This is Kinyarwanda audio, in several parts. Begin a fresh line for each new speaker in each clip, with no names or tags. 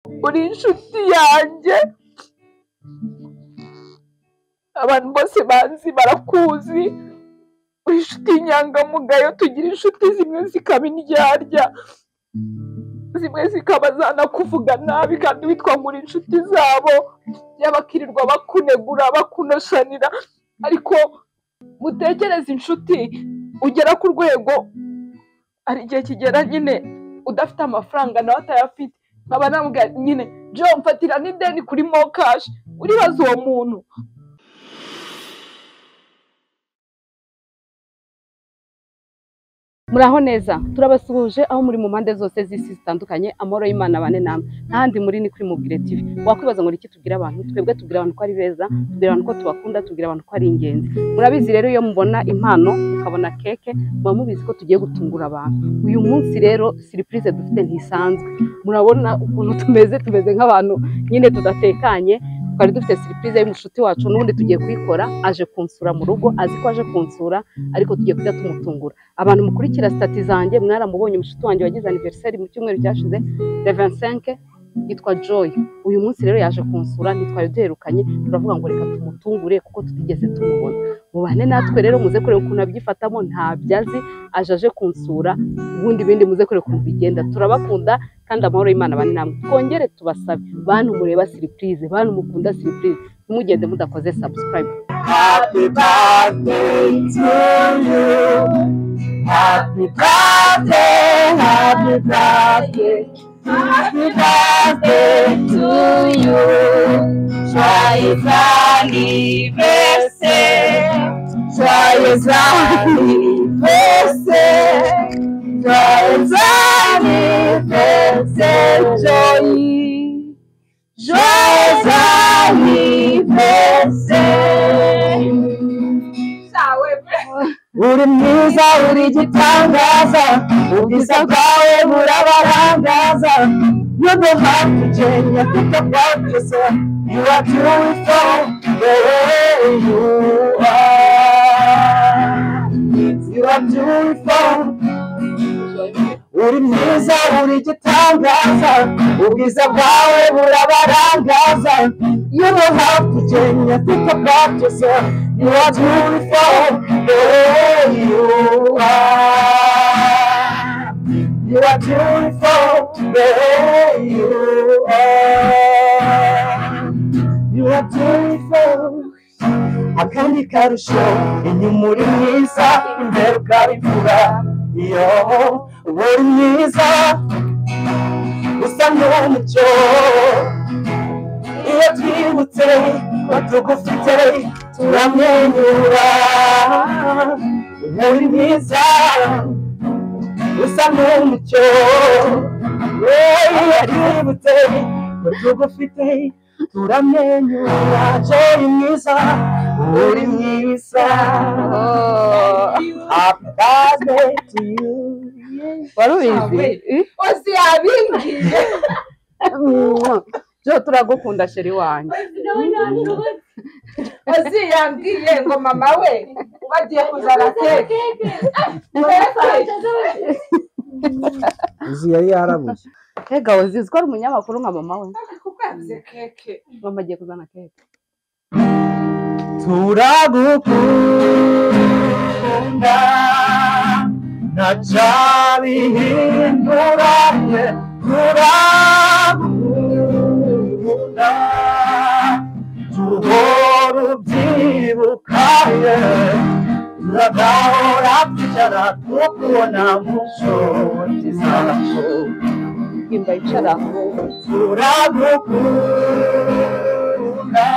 uri inshuti yanjye, abantu bose banzi barakuzi, uri inshuti y'inyangamugayo. Tugira inshuti zimwe zikaba indyarya, zimwe zikaba zanakuvuga nabi kandi witwa ngo uri inshuti zabo, bakirirwa bakunegura bakunoshanira. Ariko mutekereze inshuti, ugera ku rwego hari igihe kigera nyine udafite amafaranga nawe atayafite, nkaba namubwira nyine Joe mfatira n'ideni kuri mokashi, uribaza uwo muntu.
Muraho neza, turabasuhuje aho muri mu mpande zose z'isi zitandukanye. Amahoro y'Imana abane namwe. Ntahandi muri ni kuri Mubwire TV. Wakwibaza ngo iki tubwira abantu? Twebwe tubwira abantu ko ari beza, tubwira abantu ko tubakunda, tubwira abantu ko ari ingenzi. Murabizi rero iyo mubona impano ukabona keke, muba mubizi ko tugiye gutungura abantu. Uyu munsi rero surprise dufite ntisanzwe. Murabona ukuntu tumeze nk'abantu nyine tudatekanye. Twari dufite surprise y'umushuti wacu, n'ubundi tugiye kuyikora. Aje kunsura mu rugo, azi ko aje kunsura, ariko tugiye kujya tumutungura. Abantu mukurikira stati zanjye mwaramubonye umushuti wanjye wagize anniversaire mu cyumweru cyashize le 25, yitwa Joy. Uyu munsi rero yaje kunsura, ntitwari duherukanye, turavuga ngo reka tumutungure kuko tutigeze tumubona. Mubane natwe rero muze kureba ukuntu abyifatamo, ntabyazi, aje kunsura, ubundi bindi muze kureba ukuntu bigenda. Turabakunda kandi amahoro y'Imana abane namwe. Twongere tubasabe bantu mureba surprise, bantu mukunda surprise, nimugende mudakoze subscribe.
Happy birthday to you. Happy birthday, happy birthday, happy birthday to you. Joyeux anniversaire, joyeux anniversaire, joyeux anniversaire, Joy. Joyeux anniversaire. Uri mwiza, uri igitangaza, ubwiza bwawe burabarangaza. You don't have to change a thing about yourself. You are beautiful the way you are. You are beautiful. Uri mwiza, uri igitangaza, ubwiza bwawe burabarangaza. You don't have to change a thing about yourself. You are beautiful the way you are. You are beautiful the way you are. You are beautiful. Akandi karusho, inyuma uri mwiza, imbere ukabivura. Iyo uri mwiza, usa n'umucyo. Iyo twibutse ko tugufite, turamwenyura. Uri mwiza, usa n'umucyo. Iyo twibutse ko tugufite, turamwenyura. Joy mwiza, uri mwiza. Happy birthday to you.
Warubizi?
Osi yabimbwiye.
Jo turagukunda sheri wanjye.
Osi yambwiye ngo mama we bagiye kuzana keke.
Izi yari yarabuze.
Ega Ozi ko ari umunyamakuru nka mama we.
Kukwabye keke.
Mama agiye kuzana keke.
Turagukunda ntacabihinduranye. Turagukunda tuhora ubyibukaye. Turagahora twicara tukubona mu nshuti zacu.
Imba icaraho.
Turagukunda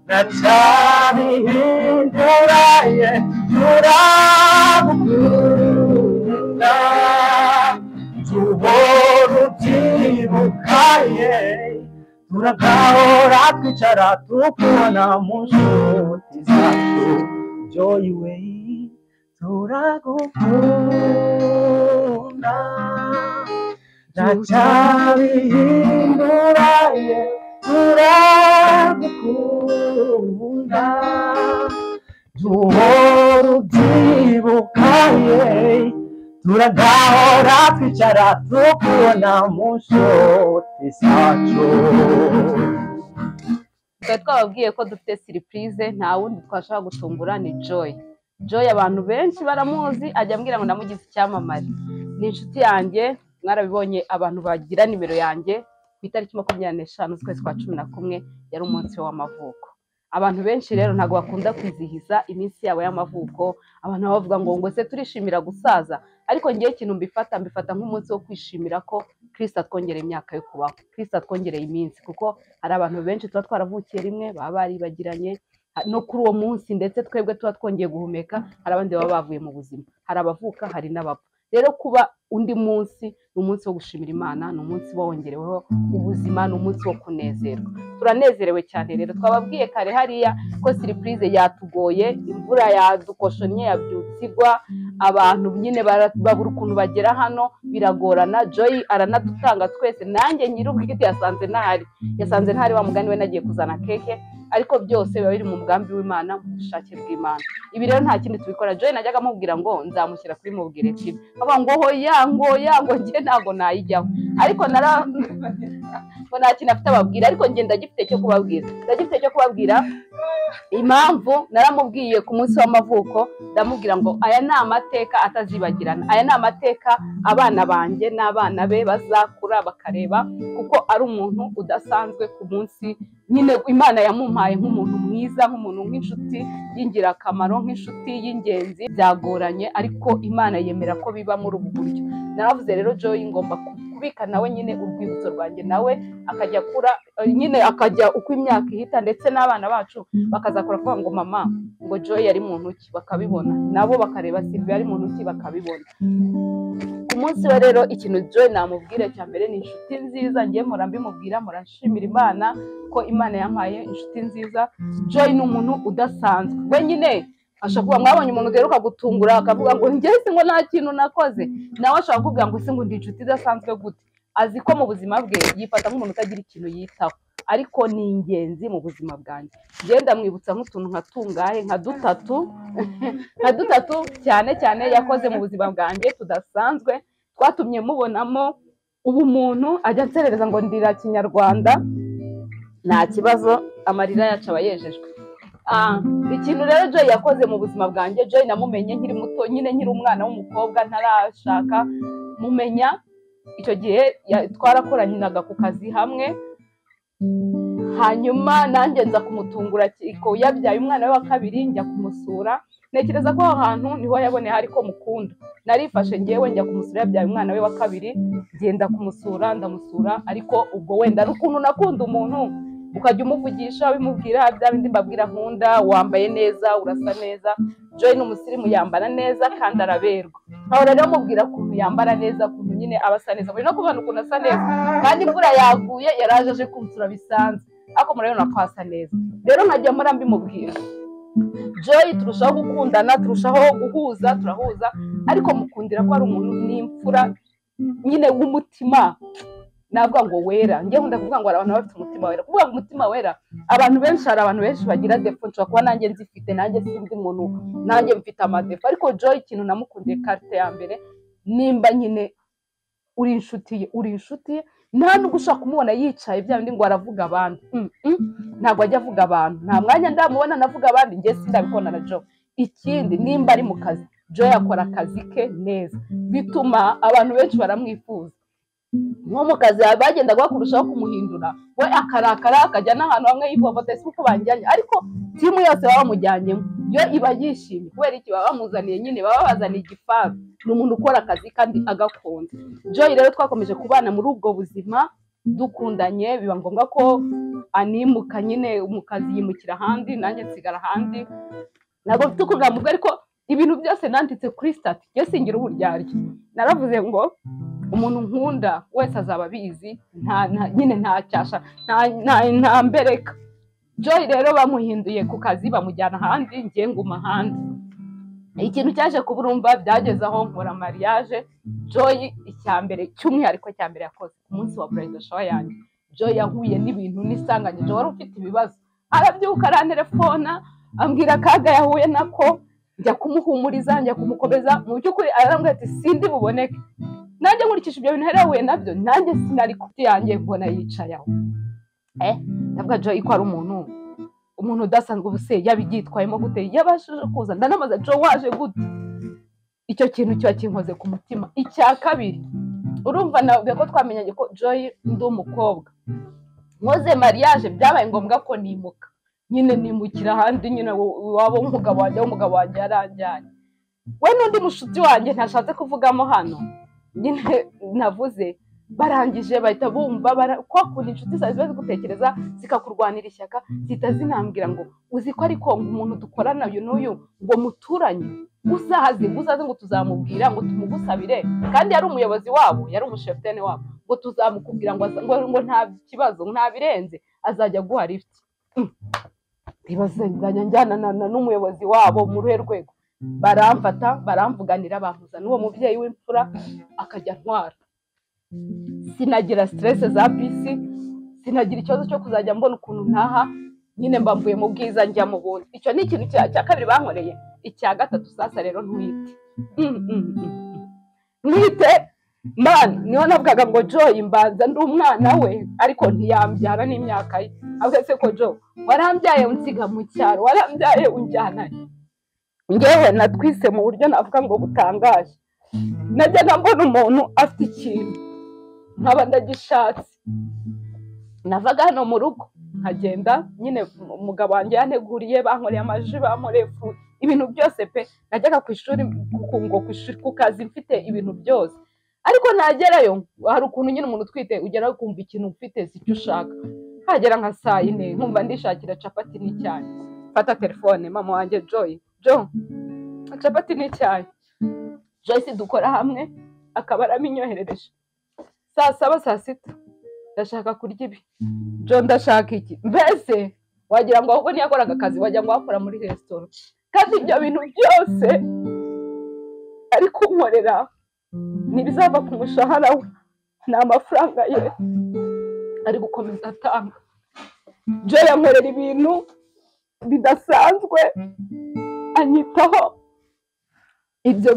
ntacabihinduranye. Turagukunda tuhora ubyibukaye. Turagahora twicara tukubona mu nshuti zacu. Joy we, turagukunda ntacabihinduranye. Turagukunda tuhora ubyibukaye. Turagahora twicara tukubona mu nshuti
isaco
twari twababwiye ko dufite surprise, nta wundi twashaka gutungura ni Joy. Joy abantu benshi baramuzi, ajya ambwira ngo namugize icyamamare, ni inshuti yanjye, mwarabibonye abantu bagira nimero yanjye ku itariki 25 z'ukwezi kwa 11 yari umunsi w'amavuko. Abantu benshi rero ntabwo bakunda kwizihiza iminsi yabo y'amavuko, abantu bavuga ngo se turishimira gusaza, ariko ngiye ikintu mbifata nk'umunsi wo kwishimira ko Kristo atwongereye imyaka yo kubaho, Kristo atwongereye iminsi, kuko hari abantu benshi tuba twaravukiye rimwe baba baribagiranye no kuri uwo munsi, ndetse twebwe tuba twongeye guhumeka, hari abandi baba bavuye mu buzima, hari abavuka hari n'abapfa. Rero kuba undi munsi ni umunsi wo gushimira Imana, ni umunsi wongereweho ubuzima, ni umunsi wo kunezerwa. Turanezerewe cyane rero, twababwiye kare hariya ko surprise yatugoye, imvura yadukoshonye, yabyutsigwa, abantu nyine babura ukuntu bagera hano, biragorana. Joy aranadutanga twese, nanjye nyir'ubwite yasanze ntari wa mugani we nagiye kuzana keke, ariko byose biba biri mu mugambi w'Imana, mu bushake bw'Imana. Ibi rero nta kindi tubikora. Joy najyaga amubwira ngo nzamushyira kuri Mubwire TV, avuga ngo hoya ngo njye ntago nayijyaho, ariko ngo nta kintu afite ababwira, ariko njye ndagifite cyo kubabwira. Impamvu naramubwiye ku munsi w'amavuko, ndamubwira ngo aya ni amateka atazibagirana, aya ni amateka abana banjye n'abana be bazakura bakareba, kuko ari umuntu udasanzwe ku munsi nyine Imana yamumpaye nk'umuntu mwiza, nk'umuntu nk'inshuti y'ingirakamaro, nk'inshuti y'ingenzi. Byagoranye ariko Imana yemera ko biba muri ubu buryo. Naravuze rero Joy ngomba kubika nawe nyine urwibutso rwanjye, nawe akajya akura nyine, akajya uko imyaka ihita, ndetse n'abana bacu bakazakora kuvuga ngo mama ngo Joy yari muntu ki, bakabibona nabo, bakareba Sylvie yari muntu ki, bakabibona. Ku munsi we rero ikintu Joy namubwira cya mbere, ni inshuti nziza. Ngiye mpora mbimubwira, murashimira Imana ko Imana yampaye inshuti nziza. Joy ni umuntu udasanzwe, we nyine ashobora kuba mwabonye umuntu uheruka gutungura akavuga ngo njye ngo nta kintu nakoze, nawe ashobora kuvuga ngo se ngo ndi inshuti idasanzwe gute. Azi ko mu buzima bwe yifata nk'umuntu utagira ikintu yitaho, ariko ni ingenzi mu buzima bwanjye. Ngenda mwibutsa nk'utuntu nka tungahe, nka dutatu cyane yakoze mu buzima bwanjye tudasanzwe, twatumye mubonamo ubumuntu. Ajya nserereza ngo ndira Kinyarwanda, nta kibazo, amarira yacu aba yejejwe. Ikintu rero Joy yakoze mu buzima bwanjye, Joy namumenye nkiri muto, nyine nkiri umwana w'umukobwa ntarashaka, mumenya icyo gihe twarakoranaga ku kazi hamwe, hanyuma nanjye nza kumutungura ko yabyaye umwana we wa kabiri, njya kumusura. Ntekereza ko aho hantu niho yaboneye ariko mukunda. Narifashe ngewe njya kumusura, yabyaye umwana we wa kabiri, ngenda kumusura, ndamusura, ariko ubwo wenda n'ukuntu nakunda umuntu ukajya umuvugisha bimubwira bya bindi mbabwira, nkunda, wambaye neza, urasa neza. Joy ni umusirimu, yambara neza kandi araberwa. Aho rero mubwira ukuntu yambara neza, ukuntu nyine abasa neza, muri no kubona ukuntu asa neza, kandi imvura yaguye yaraje aje kunsura bisanzwe, ariko murabona ko asa neza. Rero nkajya mpora mbimubwira. Joy turushaho gukundana, turushaho guhuza, turahuza, ariko mukundira ko ari umuntu n'imfura nyine w'umutima, navuga ngo wera. Ngiye nkunda kuvuga ngo abantu bafite umutima wera, kuvuga ngo umutima wera, hari abantu benshi bagira defo, nshobora kuba nanjye nzifite, nanjye sindi muntu, nanjye mfite amadefo, ariko Joy ikintu namukundiye carte ya mbere, nimba nyine uri inshuti ye, nta nubwo ushaka kumubona yicaye bya bindi ngo aravuga abandi, ntabwo ajya avuga abantu, nta mwanya ndamubona navuga abandi, ngiye sindabikona na Joy. Ikindi, nimba ari mu kazi, Joy akora akazi ke neza, bituma abantu benshi baramwifuza. Nko mu kazi bagendaga bakurushaho kumuhindura, we akarakara akajya n'ahantu hamwe yivovotese uko banjyanye, ariko timu yose baba bamujyanyemo yo iba yishimye. Kubera iki? Baba bamuzaniye nyine, baba bazaniye igifaru. Ni umuntu ukora akazi kandi agakunda. Joy rero twakomeje kubana muri ubwo buzima dukundanye, biba ngombwa ko animuka nyine mu kazi, yimukira ahandi, nanjye nsigara ahandi. Ntabwo mfite ukugamubwa, ariko ibintu byose nanditse kuri stati, yo singira uburyarya. Naravuze ngo umuntu nkunda wese azaba abizi, nyine nta cyasha, nta mbereka. Joy rero bamuhinduye ku kazi, bamujyana ahandi, ngiye nguma ahandi. Ikintu cyaje kuburumva, byageze aho nkora mariage. Joy icyambere cy'umwihariko cyambere yakoze ku munsi wa bridal shower yanjye, Joy yahuye n'ibintu nisanganyije, wari ufite ibibazo, arabyuka arantelefona ambwira akaga yahuye nako, njya kumuhumuriza, njya kumukomeza. Mu by'ukuri arambwira ati sindi buboneke, nanjye nkurikije ibyo bintu herahuye nabyo nanjye sinari kuti yanjye mbona yicaye aho ndavuga Joy ko ari umuntu udasanzwe ubuse yabigyitwayemo gute yabashije kuza ndanamaza Joy waje gute icyo kintu cyo kinkoze ku mutima. Icya kabiri urumva nawe ko twamenyanye ko Joy ndi umukobwa nkoze mariage byabaye ngombwa ko nimuka nyine nimukira ahandi nyine wabo umugabo wanjye yaranjyanye we n'undi mushuti wanjye ntashatse kuvugamo hano nyine navuze barangije bahita bumva kwa kundi inshuti zawe ziba zigutekereza zikakurwanira ishyaka zita zinambwira ngo uzi ko ariko umuntu dukorana uyu n'uyu ngo muturanye uzaze ngo tuzamubwira ngo tumugusabire kandi yari umuyobozi wabo yari umushefitene wabo ngo tuzamukubwira ngo nta kibazo nta birenze azajya guha lift ibazenganya njyana n'umuyobozi wabo mu ruhe rwego baramfata baramvuganira bamuza n'uwo mubyeyi w'imfura akajya ntwara sinagira stress za bisi sinagira ikibazo cyo kuzajya mbona ukuntu ntaha nyine mbamvuye mu bwiza njya mu bundi. Icyo ni ikintu cya kabiri bankoreye. Icya gatatu sasa rero ntwite man niho navugaga ngo Joy mbanza ndi umwana we ariko ntiyambyara n'imyaka ye avuga se ko Joy warambyaye unsiga mu cyaro warambyaye unjyana ngewe natwise mu buryo navuga ngo butangaje najya mbona umuntu afite ikintu nkaba ndagishatse navaga hano mu rugo nkagenda nyine umugabo wanjye yanteguriye bankoreye amaji bankoreye ibintu byose pe najyaga ku ishuri ku kazi mfite ibintu byose ariko nagerayo hari ukuntu nyine umuntu utwite ugeraho kumva ikintu ufite si cyo ushaka hagera nka saa yine nkumva ndishakira capati n'icyayi fata telefone mama wanjye Joy capati n'icyayi Joyce dukora hamwe akaba araminyoherereje saa saba saa sita ndashaka kurya ibi Joy ndashaka iki mbese wagira ngo ahubwo niyakoraga akazi wagira ngo akora muri restaurant kandi ibyo bintu byose ari kunkorera ntibizava ku mushahara we ni amafaranga ye ari gukomeza atanga. Joy yankorera ibintu bidasanzwe anyitaho ibyo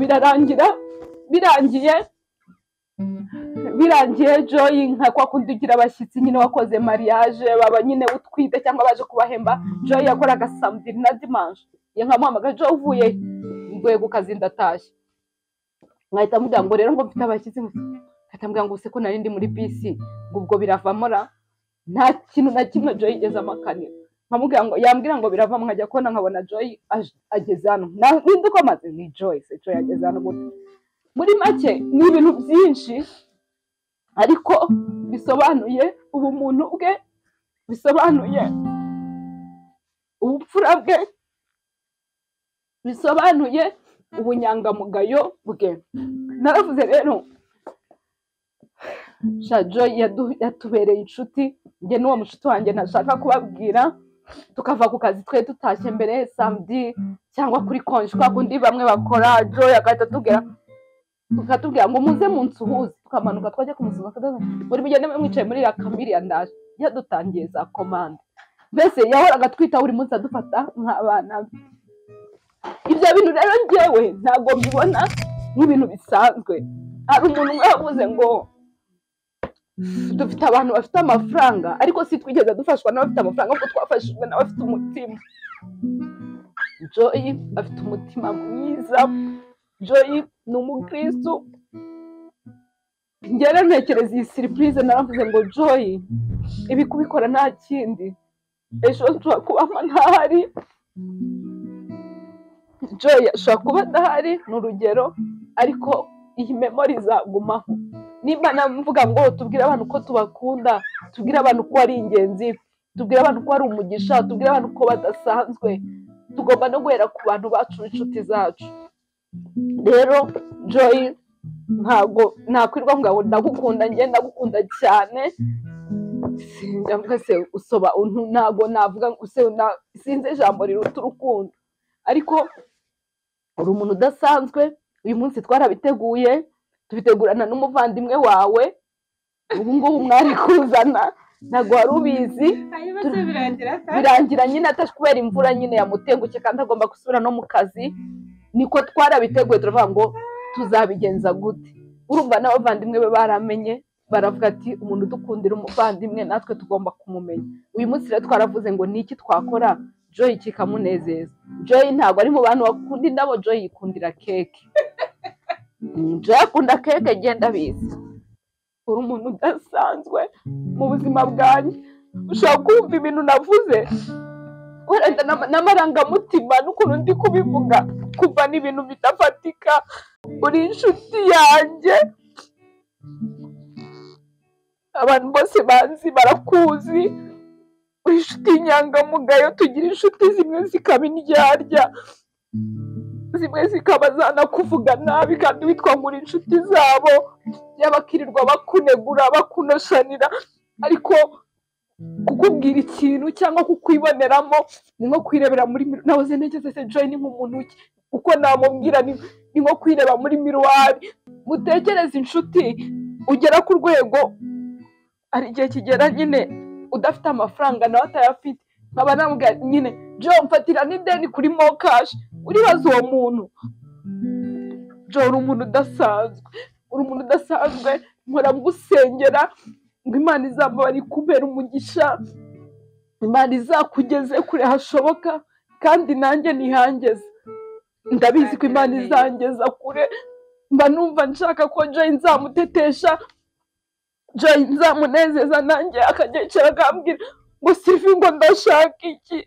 birangiye Joy nka kwa kundi ugira abashyitsi nyine wakoze mariage baba nyine utwite cyangwa baje kubahemba Joy yakoraga samedi na dimanche nkamuhamagara Joy uvuye nguye ku kazi ndatashye nkahita mubwira ngo rero ngo mfite abashyitsi nkatambwira ngo se ko nari ndi muri bisi ubwo biravamora nta kintu na kimwe Joy yigeze amakanira nkamubwira ngo yambwira ngo biravamo nkajya kubona nkabona Joy ageze hano ninde uko amaze ni Joy ageze hano gute muri make ni ibintu byinshi ariko bisobanuye ubumuntu bwe bisobanuye ubupfura bwe bisobanuye ubunyangamugayo bwe. Naravuze rero Joy yatubereye inshuti njye n'uwo mushuti wanjye ntashaka kubabwira tukava ku kazi twe tutashye mbere samedi cyangwa kuri konje kwa kundi bamwe bakora Joy agahita tukatubwira ngo muze munsuhuze tukamanuka twajya kumusuhuza muri mugende mwicaye muri ya kamiri yandaje yadutangiye za commande mbese yahoraga twita buri munsi adufata nk'abana. Ibyo bintu rero njyewe ntabwo mbibona nk'ibintu bisanzwe. Hari umuntu umwe yavuze ngo dufite abantu bafite amafaranga ariko si twigeze dufashwa n'abafite amafaranga kuko twafashijwe n'abafite umutima. Joy afite umutima mwiza. Joy ni umukristo. Ngera ntekereza iyi surprise naravuze ngo Joy ibi kubikora nta kindi ejo nshobora kuba ntahari. Joy ashobora kuba adahari ni urugero ariko iyi memory izagumaho. Nimba navuga ngo tubwire abantu ko tubakunda, tubwire abantu ko ari ingenzi, tubwire abantu ko ari umugisha, tubwire abantu ko badasanzwe, tugomba no guhera ku bantu bacu inshuti zacu. Rero Joy ntago nakwirwa ngo ndagukunda njye ndagukunda cyane sinjya se usoba ntago navuga sinze ijambo riruta urukundo ariko uri umuntu udasanzwe. Uyu munsi twarabiteguye tubitegurana n'umuvandimwe wawe ubu ngubu mwari kuzana ntago wari ubizi birangira nyine kubera imvura nyine yamutenguke kandi agomba gusubira no mu kazi niko twarabiteguye turavuga ngo tuzabigenza gute.
urumva n'abavandimwe be baramenye baravuga ati umuntu udukundira umuvandimwe natwe tugomba kumumenya. Uyu munsi rero twaravuze ngo ni iki twakora Joy kikamunezeza. Joy ntabwo ari mu bantu bakunda indabo, Joy yikundira keke. Joy akunda keke, genda bizi. Uri umuntu udasanzwe mu buzima bwanjye. Ushobora kumva ibintu navuze wenda n'amarangamutima n'ukuntu ndi kubivuga kuva n'ibintu bidafatika. Uri inshuti yanjye, abantu bose banzi barakuzi, uri inshuti y'inyangamugayo. Tugira inshuti zimwe zikaba indyarya, zimwe zikaba zanakuvuga nabi kandi witwa ngo uri inshuti zabo, yabakirirwa bakunegura bakunoshanira, ariko kukubwira ikintu cyangwa kukwiboneramo ni nko kwirebera muri nahoze ntegeze se Joy ni nk'umuntu uko namubwira ni nko kwireba muri miruwari. Mutekereze inshuti ugera ku rwego hari igihe kigera nyine udafite amafaranga nawe atayafite, nkaba namubwira nyine Joy mfatira n'ideni kuri mokashi. Uribaza uwo muntu? Joy uri umuntu udasanzwe, uri umuntu udasanzwe. Mpora ngusengera ngo Imana izaba kubera umugisha, Imana izakugeze kure hashoboka, kandi nanjye nihangeze. Ndabizi ko Imana izangeza kure. Mba numva nshaka ko Joy nzamutetesha, Joy nzamunezeza, nanjye akajya yicara akambwira ngo Sylvie ngo ndashaka iki,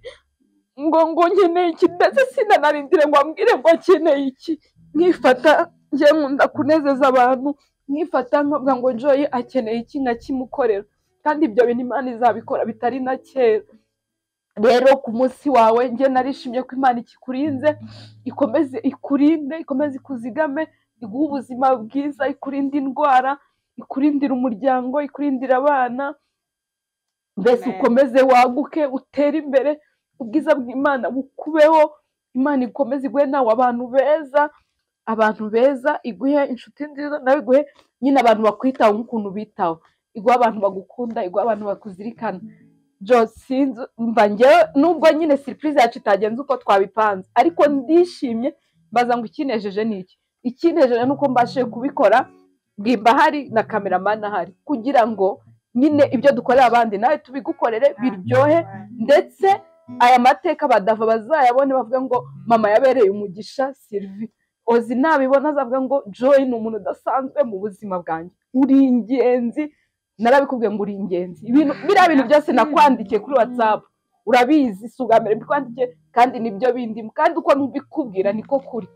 ngo nkeneye iki, ndetse sinanarindire ngo ambwire ngo akeneye iki. Nkifata njye nkunda kunezeza abantu, nkifata nkavuga ngo Joy akeneye iki nkakimukorera, kandi ibyo bintu Imana izabikora bitari na kera. Rero ku munsi wawe njye narishimye ko Imana ikikurinze, ikomeze ikurinde, ikomeze ikuzigame, iguhe ubuzima bwiza, ikurinde indwara, ikurindira umuryango, ikurindira abana, mbese ukomeze waguke utere imbere, ubwiza bw'Imana bukubeho. Imana ikomeze iguhe nawe abantu beza, iguhe inshuti nziza, nawe iguhe nyine abantu bakwitaho nk'ukuntu bitaho, iguhe abantu bagukunda, iguhe abantu bakuzirikana. Joy sinzi mba njyewe nubwo nyine surprise yacu itagenze uko twabipanze, ariko ndishimye. Mbaza ngo ikinejeje ni iki? Ikinejeje nuko mbashije kubikora, bwimba hari na cameraman ahari, kugira ngo nyine ibyo dukorera abandi nawe tubigukorere biryohe, ndetse aya mateka badava bazayabone bavuga ngo mama yabereye umugisha Sylvie. Ozi nabibona azavuga ngo Joy ni umuntu udasanzwe mu buzima bwanjye, uri ingenzi. Narabikubwiye ngo uri ingenzi. Biriya bintu byose nakwandikiye kuri WhatsApp urabizi, si ubwa mbere mbikwandikiye, kandi nibyo bindimo, kandi uko mbikubwira niko kuri.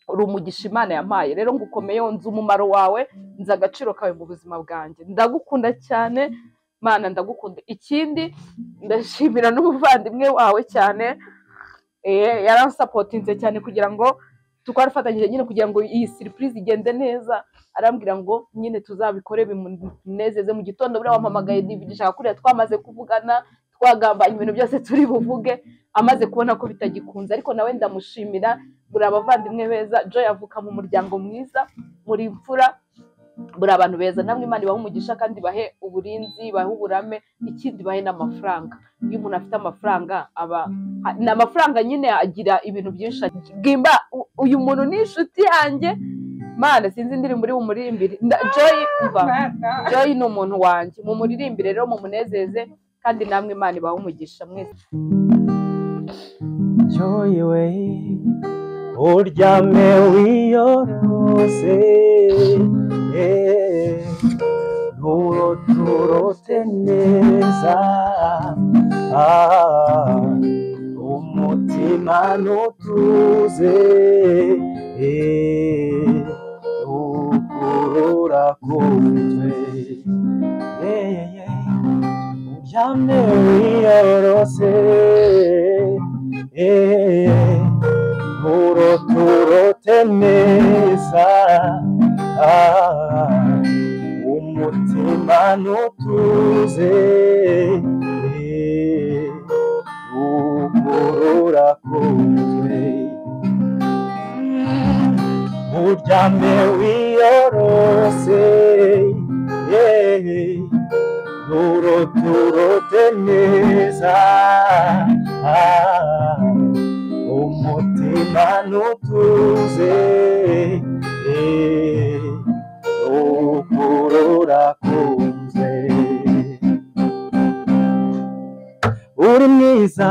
Uri umugisha Imana yampaye, rero ngukomeye, nzi umumaro wawe, nzi agaciro kawe mu buzima bwanjye. Ndagukunda cyane Mana, ndagukunda. Ikindi ndashimira n'ubuvandimwe wawe cyane, yaransapotinze cyane kugira ngo twarafatanyije nyine kugira ngo iyi surprise igende neza. Arambwira ngo nyine tuzabikore bimunezeze. Mu gitondo buriya wampamagaye ndishaka kuriya twamaze kuvugana, twagambanye ibintu byose turi buvuge, amaze kubona ko bitagikunze, ariko nawe ndamushimira. Buri abavandimwe beza, Joy avuka mu muryango mwiza, muri imfura, buri abantu beza. Namwe Imana ibahe umugisha kandi bahe uburinzi, bahe uburame, ikindi bahe n'amafaranga. Iyo umuntu afite amafaranga n'amafaranga nyine agira ibintu byinshi. Bwimba uyu muntu ni inshuti yanjye Mana, sinzi indirimbo uri bumuririmbire. Joy ni umuntu wanjye, mumuririmbire rero, mumunezeze, kandi namwe Imana ibahe umugisha mwese.
Joy we uryame wiyorose, nturote neza, umutima ntutuze, ukurura kumve, uryame wiyorose, nturote neza, umutima ntutuze, ukurura kumve, uryame wiyorose, nturote neza, umutima ntutuze, uri mwiza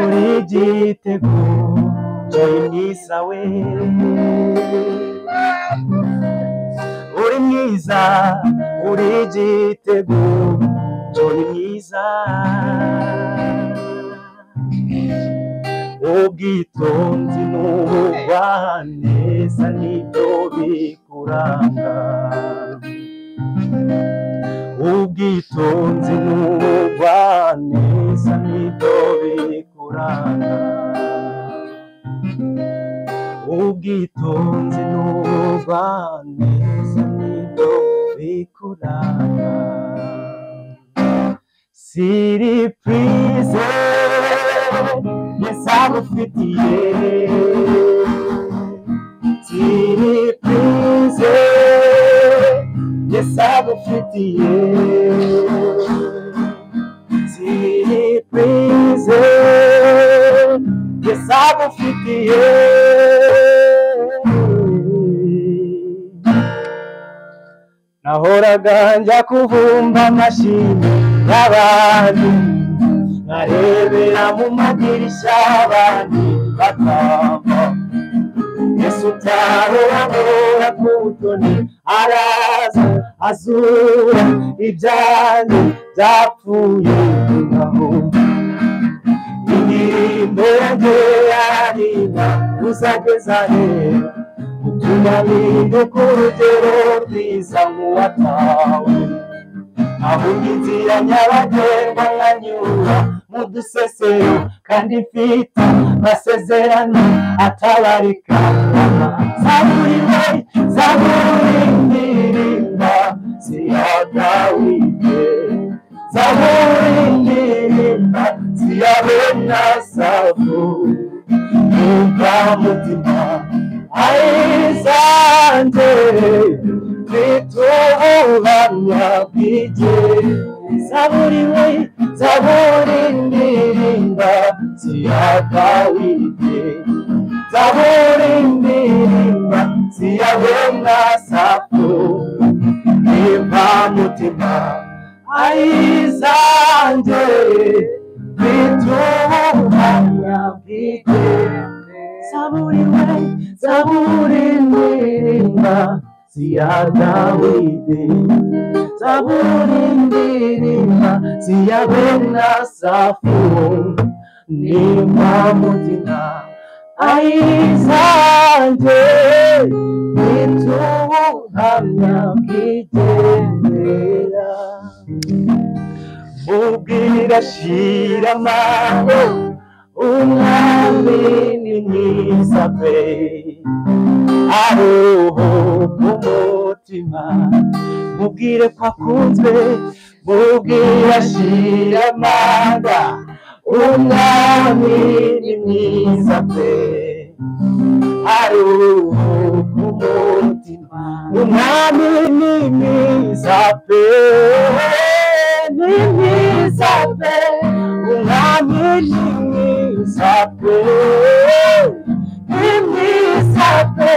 uri igitego Joy mwiza we uri mwiza uri igitego Joy mwiza ubwitonzi n'ubugwaneza nibyo bikuranga ubwitonzi n'ubugwaneza nibyo bikuranga ubwitonzi n'ubugwaneza nibyo bikuranga siripurize yesagufitiye siripurize yesagufitiye siripurize yesagufitiye nahoraga njya kuvumba amashini y'abandi nkarebera mu madirishya abandi bakamba Yesu utarohora ku butoni araza azura ibyanjye byapfuye ngaho indirimbo yanjye yarima uzageza hera utuma mpinduka urugero rwiza nk'uwatawe aho inzira nyabagendwa nkanyura mu dusesero kandi mfite amasezerano atabarika zaburi we zaburi ndirimba ziya Dawidi zaburi ndirimba ziya Benasafu numva mutima ayizanjye bitubuhamya bw'ijye zaburi we zaburi ndirimba ziya Dawidi zaburi ndirimba ziya Benasafu nimba mutima ayizanjye bitubuhamya bw'ijye zaburi we zaburi ndirimba ziya Dawidi zaburi ndirimba ziya Benasafu nimba mutima ayizanjye bitubuhamya bw'igendera mubwira Shiramani umwami ni mwiza pe aroho umutima mubwire ko akunzwe mubwira Shiramani umwami ni mwiza pe aroho umutima umwami ni mwiza pe ni mwiza pe umwami ni mwiza pe ni mwiza pe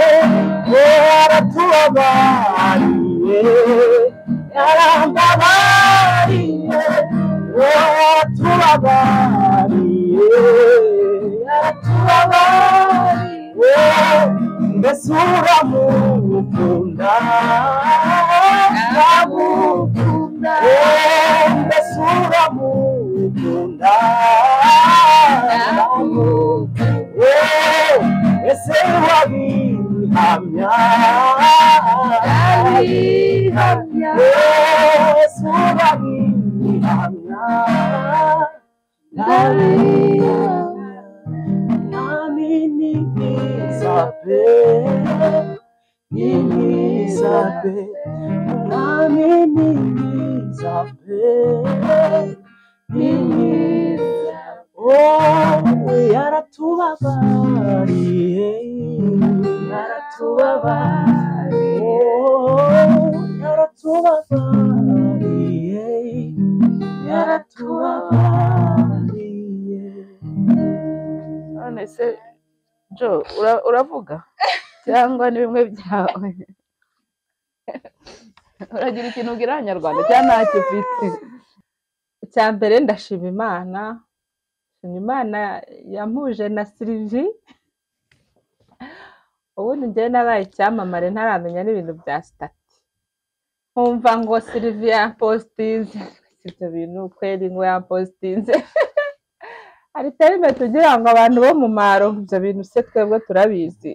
yaratubabariye yarambabariye yaratubabariye yaratubabariye mbese uramukunda ndamukunda mbese uramukunda ndamukunda ese wabihamya wabihamya ese wabihamya ndabihamya nami ni mwiza pe ni mwiza pe nami ni mwiza pe ni mwiza oh yaratubabariye yaratubabariye yaratubabariye yaratubabariye
none se Jo uravuga cyangwa ni bimwe byawe uragira ikintu ubwira abanyarwanda cyangwa ntacyo ufite
icya mbere ndashima Imana
Imana yampuje na Sylvie, ubundi njyewe nabaye icyamamare ntaramenya n'ibintu bya stati, nkumva ngo Sylvie yampostinze, ibyo bintu kweri ngo yampostinze hari terime tugira ngo abantu bo mu maro, ibyo bintu se twebwe turabizi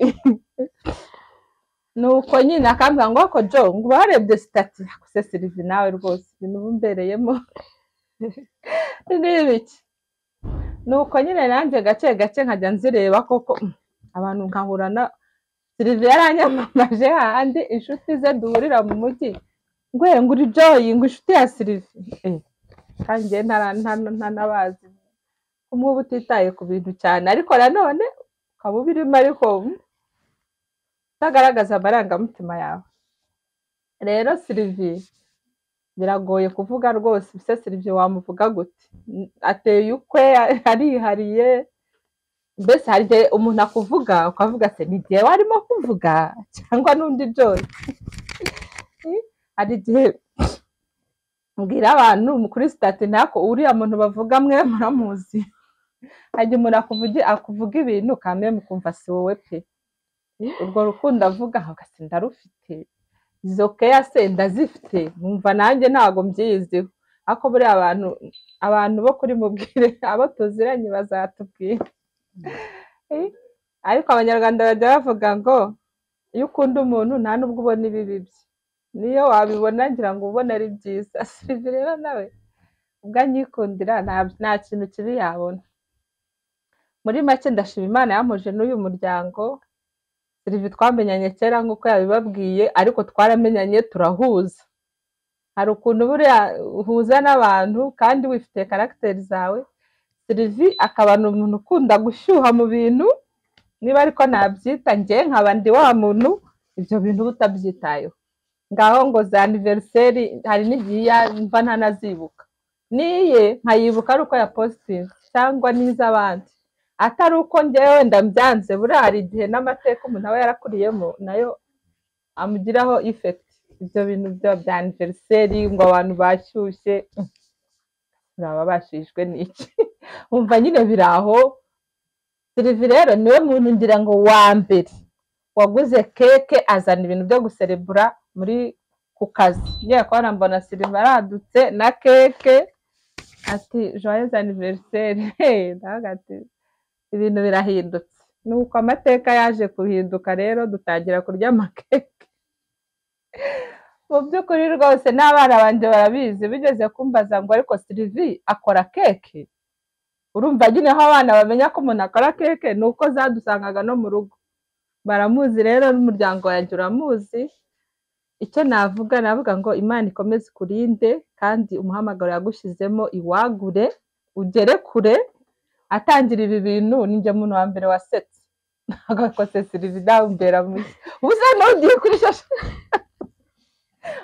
nuko nyine akambwira ngo ko Jo ngo barebye stati, se Sylvie nawe rwose ibintu bumbereyemo n'ibiki. Nuko nyine nanjye gake gake nkajya nzireba koko abantu nkahura na Sylvie yaranyamamaje handi inshuti ze duhurira mu mujyi, ngo uri Joy ngo inshuti ya Sylvie, kandi njye ntanabazi, umwe uba utitaye ku bintu cyane ariko nanone ukaba ubirimo ariko utagaragaza amarangamutima yawe. Rero Sylvie biragoye kuvuga rwose, ese Sylvie wamuvuga gute? Ateye ukwe, arihariye, mbese hari igihe umuntu akuvuga ukavuga se ni igihe warimo kuvuga cyangwa n'undi Joy. Hari igihe mbwira abantu kuri stati ntako uriya muntu bavuga mwe muramuzi, hajya umuntu akuvuga ibintu kamwe mukumva si wowe pe, urwo rukundo avuga hagase ndarufite, izo keya se ndazifite, numva nanjye ntago mbyiziho, ako buri abantu bo kuri mubwire abo tuziranye bazatubwira. Ariko abanyarwanda bajya bavuga ngo iyo ukunda umuntu nta nubwo ubona ibibi bye, niyo wabibona ngira ngo ubone ari byiza. Sylvie rero nawe ubwo anyikundira nta kintu kibi yabona. Muri make ndashima Imana yampuje n'uyu muryango. Sylvie twamenyanye kera nk'uko yabibabwiye, ariko twaramenyanye turahuza. Hari ukuntu buriya uhuza n'abantu kandi wifite karagiteri zawe. Sylvie akaba ni umuntu ukunda gushyuha mu bintu, niba ariko nabyita njye nkaba ndi wa muntu ibyo bintu utabyitayeho. Ngaho ngo za anniversaire hari n'igihe mva ntanazibuka, niye nkayibuka ari uko yapostinze cyangwa n'iz'abandi, atari uko njyewe ndambyanze. Buriya hari igihe n'amateka umuntu aba yarakuriyemo nayo amugiraho effect. Ibyo bintu bya anniversaire ngo abantu bashyushye, uraba bashishwe n'iki? Umva nyine biraho. Sylvie rero niwe muntu ngira ngo wa mbere waguze keke azana ibintu byo guserebura muri ku kazi. Ngiye kubona mbona Sylvie aradutse na keke ati joyeux anniversaire, ndavuga ati ibintu birahindutse. Nuko amateka yaje kuhinduka rero dutangira kurya amakeke. Mu by'ukuri rwose n'abana banjye barabizi, bigeze kumbaza ngo ariko Sylvie akora keke. Urumva nyine aho abana bamenya ko umuntu akora keke ni uko zadusangaga no mu rugo. Baramuzi rero n'umuryango wanjye uramuzi. Icyo navuga ngo Imana ikomeze kurinde kandi umuhamagaro yagushyizemo iwagure ugere kure. Atangira ibi bintu ninjye muntu wa mbere wasetse, agakose Sylvie ndambera mushya ubusa n'ugiye kuri shasha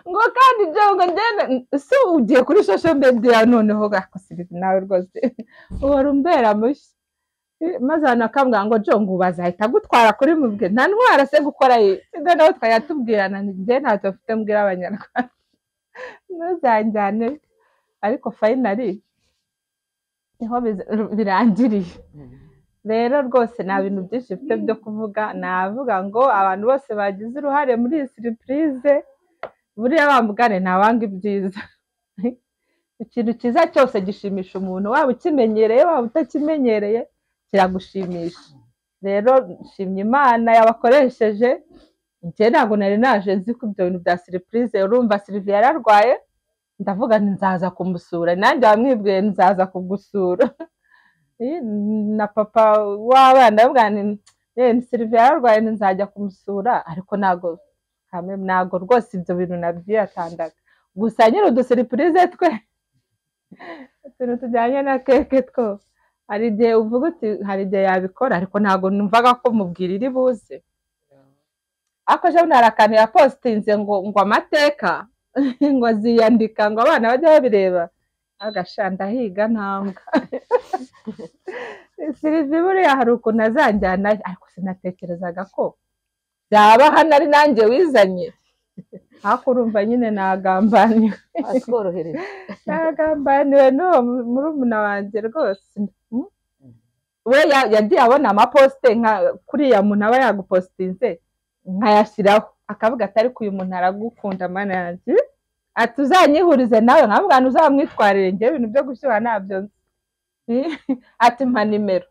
ngo kandi byo ngo ngende se ugiye kuri shasha media noneho gako Sylvie nawe rwose uhora umbera mushya. Maze anakambwira ngo Jo ngo bazahita gutwara kuri mubwe, nta ntwara se gukora ye nda nawe twayatubwirana njye ntacyo mfite mbwira abanyarwanda ntuzanjyane. Ariko finally niho birangiriye. Rero rwose nta bintu byinshi bifite byo kuvuga, navuga ngo abantu bose bagize uruhare muri iyi surprise buriya bambugane ntawanga ibyiza. Ikintu cyiza cyose gishimisha umuntu, waba ukimenyereye waba utakimenyereye kiragushimisha. Rero nshimye Imana yabakoresheje, njye ntabwo nari naje nzi ko ibyo bintu bya surprise. Urumva Sylvie yararwaye, ndavuga nzaza kumusura, nanjye wamwibwiye nzaza kugusura. Na papa w'abana ndavuga ni Sylvie yararwaye nzajya kumusura, ariko ntago rwose ibyo bintu nabyiyatandaga. Gusa nyine udusurprise twe utuntu tujyanye na keke two, hari igihe uvuga uti hari igihe yabikora, ariko ntago numvaga ko mubwira iri buze. Ako je narakantu yapostinze ngo amateka ngo ziyandika ngo abana bajya babireba, agashanda higa ntambwa. Sylvie buriya hari ukuntu azanjyana, ariko sinatekerezaga ko byaba hano ari nanjye wizanye. Ariko urumva nyine nagambaniwe,
atworohereza
nagambaniwe no murumuna wanjye rwose. we yagiye abona amaposite nka kuriya muntu aba yagupositinze nkayashyiraho akavuga ati ariko uyu muntu aragukunda mana yanjye ati uzanyihurize nawe nkamubwira uzamwitwarire njyewe ibintu byo gushyuha ntabyo nzi ati mpa nimero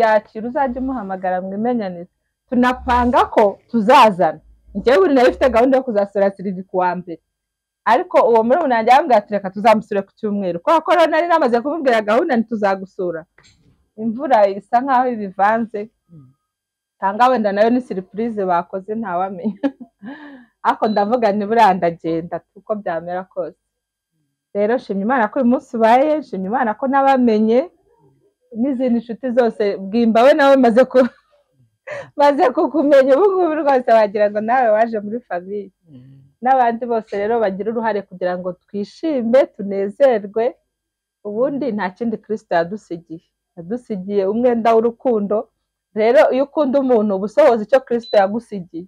yakira uzajya umuhamagara mwimenyanize tunapanga ko tuzazana njyewe buri nawe ifite gahunda yo kuzasura Sylvie ku wa mbere ariko uwo muri munange yambwira ati reka tuzamusure ku cyumweru kubera ko nari namaze kumubwira gahunda ntituzagusura imvura isa nkaho ibivanze cyangwa wenda nayo ni surprise bakoze ntawamenya ariko ndavuga nibura ndagenda uko byamera kose rero shimye Imana ko uyu munsi ubaye shimye Imana ko nabamenye n'izindi nshuti zose bwimba we nawe maze kukumenya ubu ngubu rwose wagira ngo nawe waje muri famiye n'abandi bose rero bagira uruhare kugira ngo twishime tunezerwe ubundi nta kindi Kristo yadusigiye umwenda w'urukundo rero iyo ukunda umuntu uba usohoza icyo Kristo yagusigiye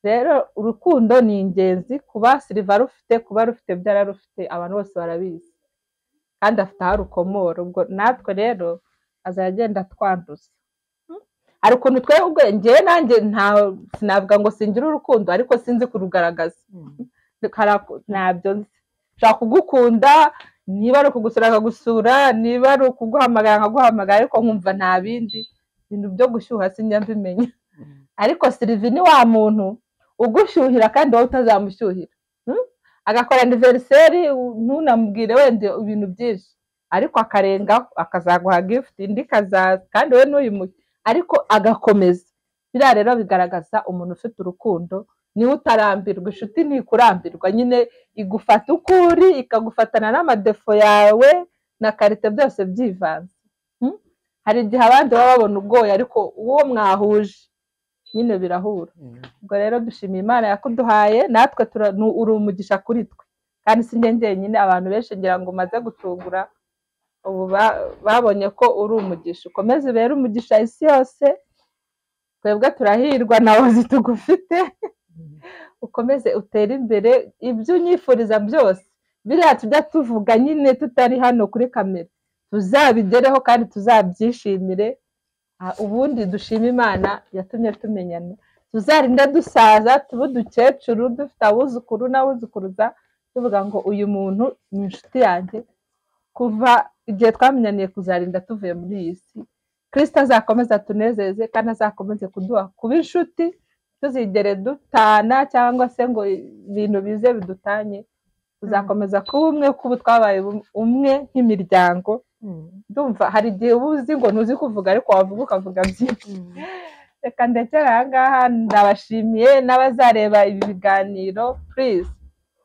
rero urukundo ni ingenzi kuba Sylvie rufite kuba rufite byararufite abantu bose barabizi kandi afite aho rukomora ubwo natwe rero azagenda twanduza hari ukuntu twebwe njyewe nanjye sinavuga ngo singira urukundo ariko sinzi kurugaragaza ntabyo nzi nshaka kugukunda niba ari ukugusura akagusura niba ari ukuguhamagara nkaguhamagara ariko nkumva nta bindi bintu byo gushyuha sinjya mbimenya ariko Sylvie ni wa muntu ugushyuhira kandi wowe utazamushyuhira agakora anniversaire ntunamubwire wenda ibintu byinshi ariko akarengaho akazaguha gift indi kazaza kandi we n'uyimuye ariko agakomeza biriya rero bigaragaza umuntu ufite urukundo niwe utarambirwa inshuti ntikurambirwa nyine igufata uko uri ikagufatana n'amadefo yawe na karite byose byivanze hari igihe abandi baba babona ubwoya ariko uwo mwahuje nyine birahura ubwo rero dushimiye Imana yakuduhaye natwe uri umugisha kuri twe kandi si njyenyine abantu benshi ngira ngo umaze gutungura ubu babonye ko uri umugisha ukomeze ubere umugisha isi yose twebwe turahirwa nawe zitugufite ukomeze utere imbere ibyo unyifuriza byose biriya tujya tuvuga nyine tutari hano kuri kamera tuzabigereho kandi tuzabyishimire ubundi dushima Imana yatumye tumenyana tuzarinda dusaza tuba udukecuru dufite abuzukuru n'abuzukuruza tuvuga ngo uyu muntu ni inshuti yanjye kuva igihe twamenyaniye kuzarinda tuvuye muri iyi si Kristo azakomeza tunezeze kandi azakomeze kuduha kuba inshuti tuzigere dutana cyangwa se ngo ibintu bize bidutanye tuzakomeza kuba umwe kuba twabaye umwe nk'imiryango ndumva hari igihe uba uzi ngo ntuzi kuvuga ariko wavuga ukavuga byinshi reka ndekere aha ngaha ndabashimiye n'abazareba ibi biganiro please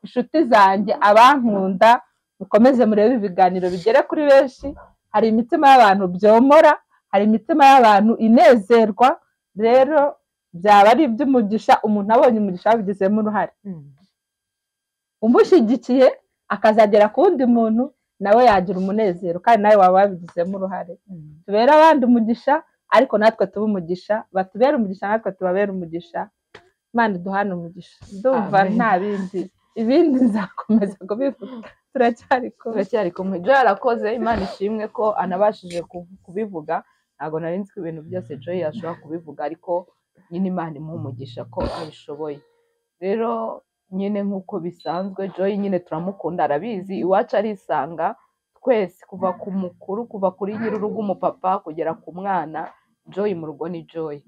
inshuti zanjye abankunda mukomeze murebe ibiganiro bigere kuri benshi hari imitima y'abantu byomora hari imitima y'abantu inezerwa rero byaba ari iby'umugisha umuntu abonye umugisha wabigizemo uruhare umushyigikiye akazagera ku wundi muntu nawe yagira umunezero kandi nawe waba wabigizemo uruhare tubere abandi umugisha ariko natwe tuba umugisha batubere umugisha natwe tubabere umugisha Imana iduhane umugisha ndumva nta bindi ibindi nzakomeza kubivuga turacyari kumwe Joy arakoze Imana ishimwe ko anabashije kubivuga ntabwo nari nzi ko ibintu byose Joy yashobora kubivuga ariko nyine Imana imuha umugisha ko abishoboye rero nyine nk'uko bisanzwe Joy nyine turamukunda arabizi iwacu arisanga twese kuva ku mukuru kuva kuri nyir'urugo umupapa kugera ku mwana Joy mu rugo ni Joy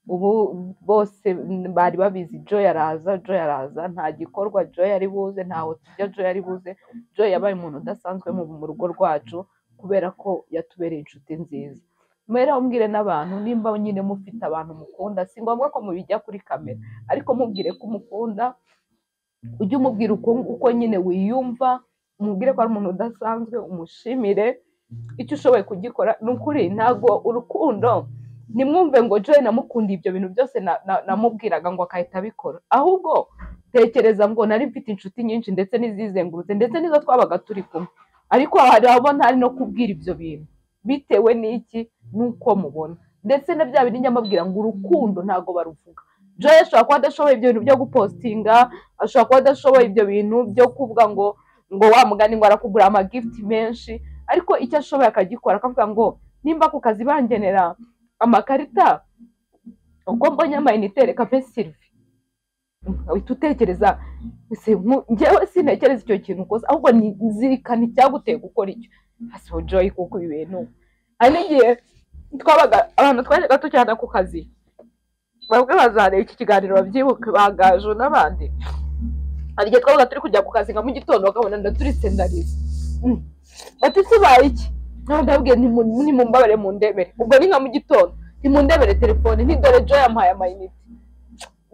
ubu bose bari babizi Joy araza nta gikorwa Joy ari buze ntaho tujya Joy ari buze Joy yabaye umuntu udasanzwe mu rugo rwacu kubera ko yatubereye inshuti nziza mwera umbwire n'abantu nimba nyine mufite abantu mukunda si ngombwa ko mubijya kuri kamera ariko mubwire ko umukunda ujye umubwira uko nyine wiyumva umubwire ko ari umuntu udasanzwe umushimire icyo ushoboye kugikora ni ukuri ntabwo urukundo nimwumve ngo Joy namukundiye ibyo bintu byose namubwiraga ngo akahita abikora ahubwo tekereza ngo nari mfite inshuti nyinshi ndetse n'izizengurutse ndetse n'izo twabaga turi kumwe ariko hari abo ntari no kubwira ibyo bintu bitewe n'iki n'uko mubona ndetse na bya bindi nyamabwira ngo urukundo ntabwo baruvuga Joy ashobora kuba adashoboye ibyo bintu byo gupostinga ashobora kuba adashoboye ibyo bintu byo kuvuga ngo wa mugani ngo arakugura amagifti menshi ariko icyo ashoboye akagikora akavuga ngo
nimba ku kazi bangenera amakarita uko mbonye amayinite reka mpe Sylvie uhita utekereza njyewe sintekereza icyo kintu ukoze ahubwo nzirikana icyaguteye gukora icyo hasi Joy kuko ibintu hari n'igihe twabaga abantu twajyaga tujyana ku kazi babwe bazareba iki kiganiro babyibuke bagaje n'abandi hari igihe twabaga turi kujya ku kazi nka mu gitondo bakabona ndaturitse ndarize bati subaye iki ndabwiye ntimumbabare mu ndebere ubwo ni nka mu gitondo ntimundebere telefone ntidore Joy yampaye amayinite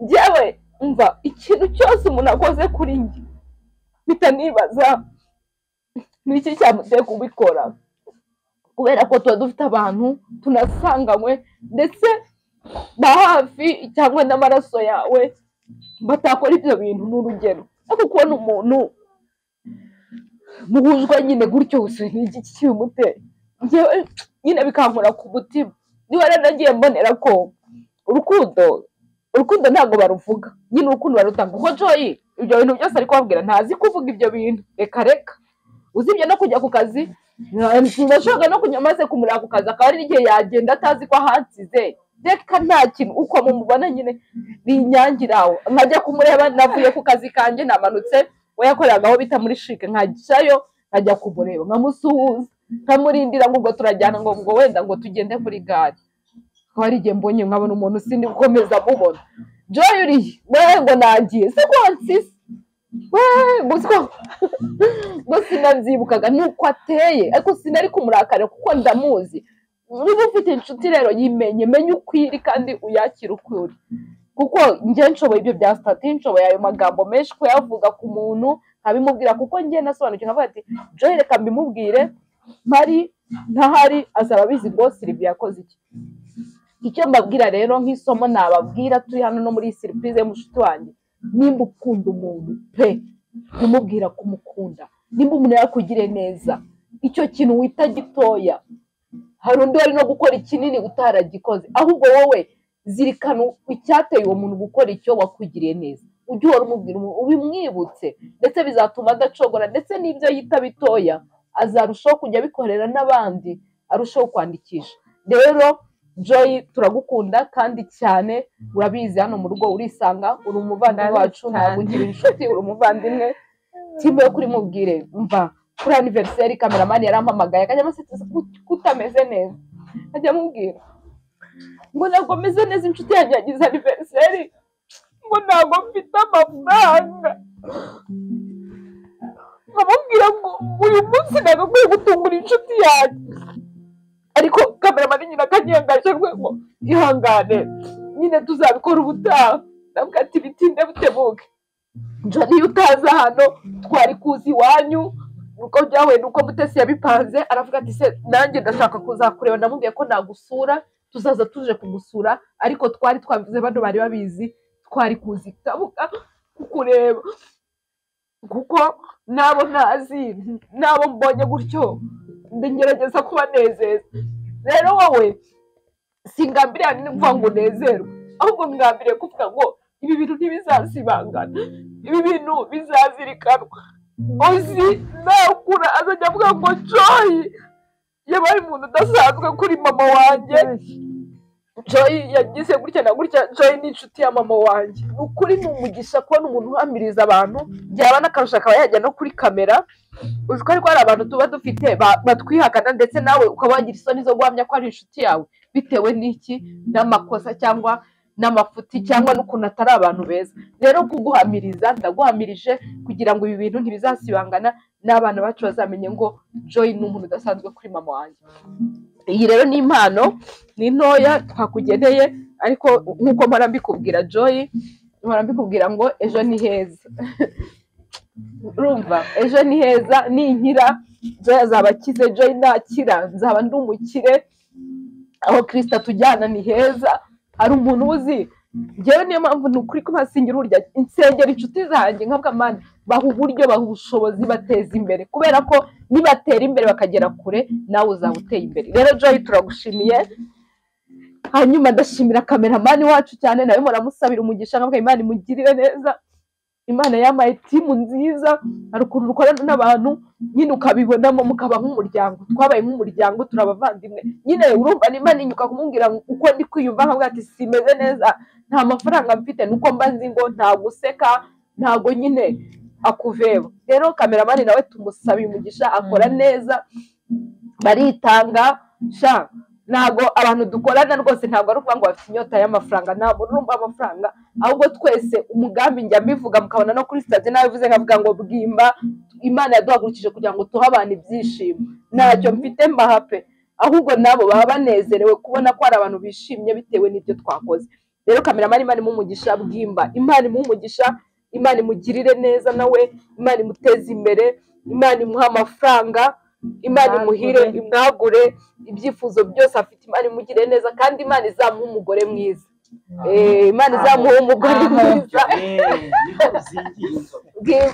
njyewe umva ikintu cyose umuntu akoze kuri njye mpita nibaza ni iki cyamuteye kubikora kubera ko tuba dufite abantu tunasanganywe ndetse ba hafi cyangwa n'amaraso yawe batakora ibyo bintu n'urugero ariko kubona umuntu muhujwe nyine gutyo gusa ni iki kibimuteye njyewe nyine bikankora ku mutima niba rero nagiye mbonera ko urukundo ntabwo baruvuga nyine urukundo barutanga kuko Joy ibyo bintu byose ari kubabwira ntazi kuvuga ibyo bintu reka uzibye no kujya ku kazi ntibashobora no kujya amaze kumureba ku kazi akaba ari n'igihe yagenda atazi ko ahansize reka nta kintu uko mumubona nyine binyangiraho nkajya kumureba navuye ku kazi kanjye namanutse we yakoreragaho bita muri shike nkajyayo nkajya kumureba nkamusuhuza nkamurindira ngo ubwo turajyana ngo wenda ngo tugende muri gare akaba ari igihe mbonye nkabona umuntu sindi gukomeza mubona Joy uriye we ngo nagiye se kwansisi ngo sinabyibukaga nuko ateye ariko sinari kumurakara kuko ndamuzi niba ufite inshuti rero yimenye menye ukwiri kandi uyakira ukuri kuko njye nshoboye ibyo bya stati nshoboye ayo magambo menshi kuyavuga ku muntu nkabimubwira kuko njye nasobanukiwe nkavuga ati Joy reka mbimubwire mpari ntahari azaba abizi ngo Sylvie yakoze iki icyo mbabwira rero nk'isomo nababwira turi hano no muri surprise y'umushuti wanjye nimba ukunda umuntu pe kumubwira kumukunda nimba umuntu yakugire neza icyo kintu wita gitoya hari undi wari no gukora ikinini utaragikoze ahubwo wowe zirikana icyateye uwo muntu gukora icyo wakugiriye neza ujye uhora umubwira ubimwibutse ndetse bizatuma adacogora ndetse n'ibyo yita bitoya azarushaho kujya abikorera n'abandi arushaho kwandikisha rero Joy turagukunda kandi cyane urabizi hano mu rugo urisanga uri umuvandimwe wacu ntabwo ugira inshuti uri umuvandimwe timbe kuri mubwire mva kuri anniversaire cameraman yarampamagaye akajya amasetiza kutameze neza ajya mubwira ngo ntabwo meze neza inshuti yanjye yagize anniversaire ngo ntabwo mfite amafaranga nkamubwira ngo uyu munsi nagakwiye gutungura inshuti yanjye ariko cameraman nyine akanyihangaje ngo ihangane nyine tuzabikora ubutaha ndavuga ati bitinde butebuke Joy niyo utaza hano twari kuza iwanyu nuko byahuye nuko Mutesi yabipanze aravuga ati se nanjye ndashaka kuzakureba namubwiye ko nagusura tuzaza tuje kugusura ariko twari twabivuze bano bari babizi twari kuza ikabuga kukureba kuko nabo ntazi nabo mbonye gutyo ngerageza kubanezeza rero wowe singambiriye kuvuga ngo unezerwe ahubwo ngambiriye kuvuga ngo ibi bintu ntibizasibangana ibi bintu bizazirikanwa uzi nakura azajya avuga ngo Joy yabaye umuntu udasanzwe kuri mama wanjye Joy yagize gutya na gutya Joy ni inshuti ya mama wanjye ukuri ni umugisha kubona umuntu uhamiriza abantu byaba n'akarusha akaba yajya no kuri kamera uzi ko ariko hari abantu tuba dufite batwihakana ndetse nawe ukaba wagira isoni zo guhamya ko ari inshuti yawe bitewe n'iki n'amakosa cyangwa n'amafuti cyangwa n'ukuntu atari abantu beza rero kuguhamiriza ndaguhamirije kugira ngo ibi bintu ntibizasibangana n'abana bacu bazamenye ngo Joy ni umuntu udasanzwe kuri mama wanjye iyi rero ni impano ni ntoya twakugeneye ariko nk'uko mpora mbikubwira Joy mpora mbikubwira ngo ejo ni heza urumva ejo ni heza ninkira Joy azaba akize Joy nakira nzaba ndi umukire aho Kristo atujyana ni heza hari umuntu uzi njyewe niyo mpamvu ni ukuri ko mpasingira urya insengero inshuti zanjye nkabwa mana baha uburyo baha ubushobozi bateza imbere kubera ko nibatera imbere bakagera kure nawe uzaba uteye imbere rero Joy turagushimiye hanyuma ndashimira cameraman wacu cyane nawe muramusabira umugisha nkabwa Imana imugirire neza Imana yampaye timu nziza, hari ukuntu ukorana n'abantu nyine ukabibonamo mukaba nk'umuryango, twabaye nk'umuryango, turabavandimwe nyine. Urumva nimba ninyuka kumubwira uko ndi kwiyumva nkavuga ati simeze neza, nta mafaranga mfite, nuko mba nzi ngo nta guseka, ntago nyine akuveba. Rero kameramani nawe tumusabiye umugisha, akora neza, baritanga sha. Ntago abantu dukorana rwose ntabwo ari ukuvuga ngo bafite inyota y'amafaranga, ntabwo urumva amafaranga, ahubwo twese umugambi njya mbivuga mukabona no kuri stade nawe bivuze nkavuga ngo Bwimba Imana yaduhagurukije kugira ngo tuhe abantu ibyishimo, ntacyo mfite mbaha pe, ahubwo nabo baba banezerewe kubona ko hari abantu bishimye bitewe n'ibyo twakoze. Rero kameramani Imana imumugisha, Bwimba Imana imumugisha, Imana imugirire neza nawe, Imana imuteze imbere, Imana imuha amafaranga, Imana imuhire, imwagure ibyifuzo byose afite, Imana imugire neza, kandi Imana izamuha umugore mwiza. Imana izamuha umugore mwiza.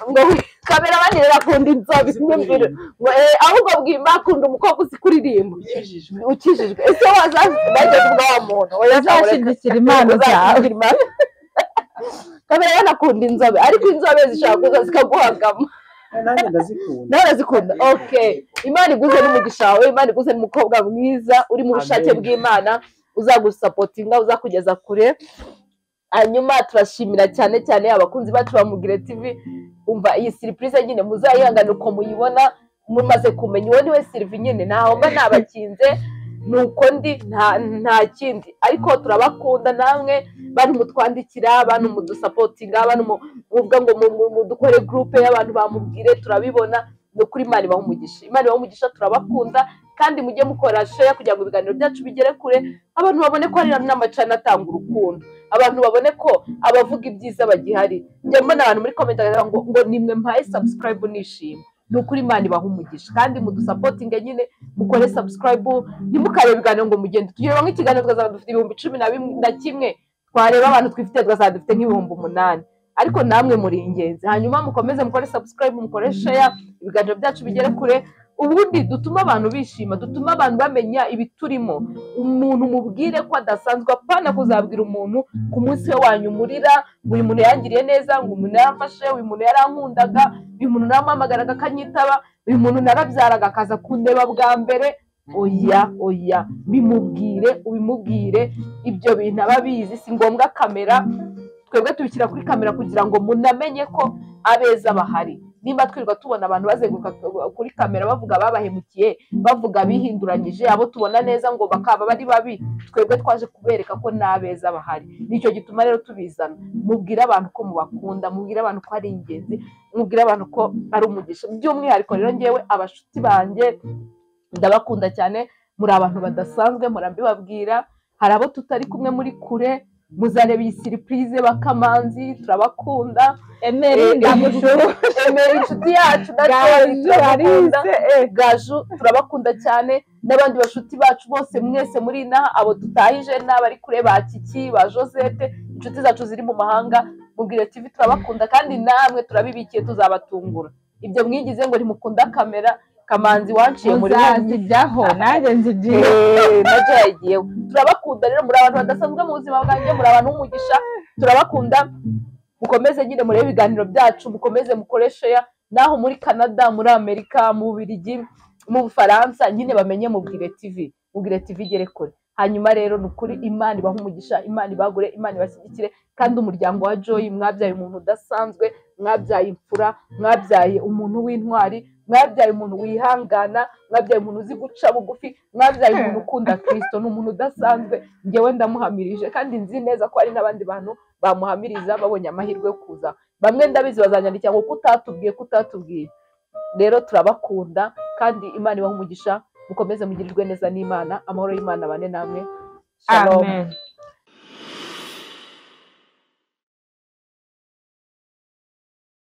Ngo kameramani rero akunda inzobe, ahubwo Bwimba akunda umukobwa uzi kuririmba ukijijwe. Ese wazajya kuvuga wa muntu
uzashyigikira impano zawe.
Kameramani akunda inzobe, ariko inzobe zishaka kuza zikaguhagama.
nanjye ndazikunda.
Nawe urazikunda? Okay, Imana iguze n'umugisha wawe, Imana iguze n'umukobwa mwiza uri mu bushake bw'Imana, uzagusapotinga, uzakugeza kure. Hanyuma turashimira cyane cyane abakunzi bacu ba Mugire TV. Umva iyi surprise nyine muzayihangana uko muyibona, mumaze kumenya uwo niwe Sylvie nyine, ntaho mba nabakinze, nuko ndi nta kindi. Ariko turabakunda namwe, bantu mutwandikira, bantu mudusapotinga, bantu muvuga ngo mudukore groupe y'abantu bamubwire, turabibona. No kuri Imana ibaha umugisha, Imana ibaha umugisha, turabakunda kandi mujye mukora share kugira ngo ibiganiro byacu bigere kure, abantu babone ko ari n'amacana atanga urukundo, abantu babone ko abavuga ibyiza bagihari. Njye mbona abantu muri comment ngo nimwe mpaye subscribe nishimye. Nukuri Imana ibaha umugisha, kandi mudusapotinge nyine, mukore subscribe, ntimukarebe ibiganiro ngo mugende tugire nk'ikiganiro twazaba dufite 11,000 twareba abantu twifite twazaba dufite nk'ibihumbi 8, ariko namwe muri ingenzi. Hanyuma mukomeze mukore subscribe, mukore share, ibiganiro byacu bigere kure, ubundi dutuma abantu bishima, dutuma abantu bamenya ibiturimo. Umuntu mubwire ko adasanzwe, apana kuzabwira umuntu ku munsi we wanyumurira, uyu muntu yangiriye neza, ngo umuntu yaramfashe, uyu muntu yarankundaga, uyu muntu namuhamagaraga akanyitaba, uyu muntu narabyaraga akaza kundeba bwa mbere. Oya, bimubwire, ubimubwire, ibyo bintu ababizi. Si ngombwa kamera, twebwe tubishyira kuri kamera kugira ngo munamenye ko abeza bahari. Nimba twirirwa tubona abantu bazenguruka kuri kamera bavuga babahemukiye, bavuga bihinduranyije, abo tubona neza ngo bakaba bari babi, twebwe twaje kubereka ko n'abeza bahari. Nicyo gituma rero tubizana, mubwire abantu ko mubakunda, mubwire abantu ko ari ingenzi, mubwire abantu ko ari umugisha. By'umwihariko rero ngewe abashuti banjye ndabakunda cyane, muri abantu badasanzwe, murambibabwira. Hari abo tutari kumwe muri kure, muzareba iyi surprise Bakamanzi, turabakunda.
Emery ndamushuru,
Emery inshuti yacu, Gaju turabakunda cyane, n'abandi bashuti bacu bose mwese muri inaha, abo tutahije n'abari kure, ba Kiki, ba Josette, inshuti zacu ziri mu mahanga. Mugire TV turabakunda, kandi namwe turabibikiye, tuzabatungura. Ibyo mwigize ngo ntimukunda kamera, Kamanzi wanciye muri
muzazijyaho nanjye nzigiye,
najya yagiyeho. Turabakunda rero, muri abantu badasanzwe mu buzima bwanjye, muri abantu b'umugisha, turabakunda. Mukomeze nyine murebe ibiganiro byacu, mukomeze mukoreshe ya naho muri Canada, muri Amerika, mu Bubiligi, mu Bufaransa, nyine bamenye Mugire TV, Mugire TV igere kure. Hanyuma rero nukuri Imana ibaha umugisha, Imana ibagure, Imana ibashyigikire, kandi umuryango wa Joy mwabyaye umuntu udasanzwe, mwabyaye imfura, mwabyaye umuntu w'intwari, mwabyaye umuntu wihangana, mwabyaye umuntu uzi guca bugufi, mwabyaye umuntu ukunda Kristo, n'umuntu udasanzwe. Ngewe ndamuhamirije, kandi nzi neza ko hari n'abandi bantu bamuhamiriza babonye amahirwe yo kuza. Bamwe ndabizi bazanyandikira ngo kutatubwiye. Rero turabakunda, kandi Imana ibaha umugisha, mukomeze mugirirwe neza n'Imana. Amahoro y'Imana bane namwe. Shalom.
amen.